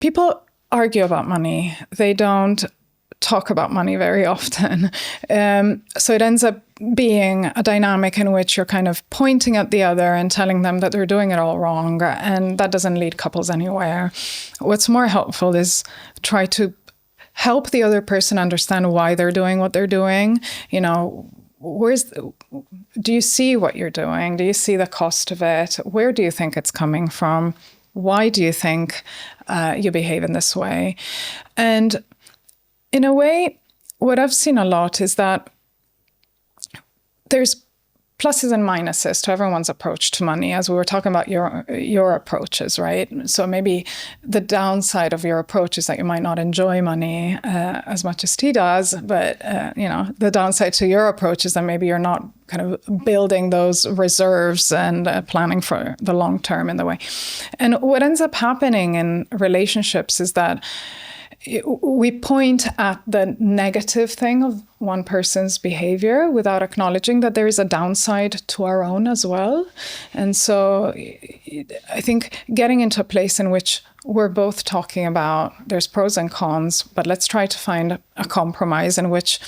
People argue about money. They don't talk about money very often. So it ends up being a dynamic in which you're kind of pointing at the other and telling them that they're doing it all wrong. And that doesn't lead couples anywhere. What's more helpful is try to help the other person understand why they're doing what they're doing. You know, do you see what you're doing? Do you see the cost of it? Where do you think it's coming from? Why do you think you behave in this way? And in a way, what I've seen a lot is that there's pluses and minuses to everyone's approach to money, as we were talking about your approaches, right? So maybe the downside of your approach is that you might not enjoy money as much as T does, but the downside to your approach is that maybe you're not kind of building those reserves and planning for the long term in the way. And what ends up happening in relationships is that we point at the negative thing of one person's behavior without acknowledging that there is a downside to our own as well. And so I think getting into a place in which we're both talking about there's pros and cons, but let's try to find a compromise in which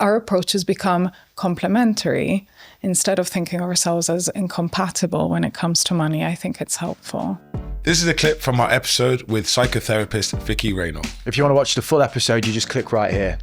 our approaches become complementary instead of thinking of ourselves as incompatible when it comes to money. I think it's helpful. This is a clip from our episode with psychotherapist Vicky Raynor. If you want to watch the full episode, you just click right here.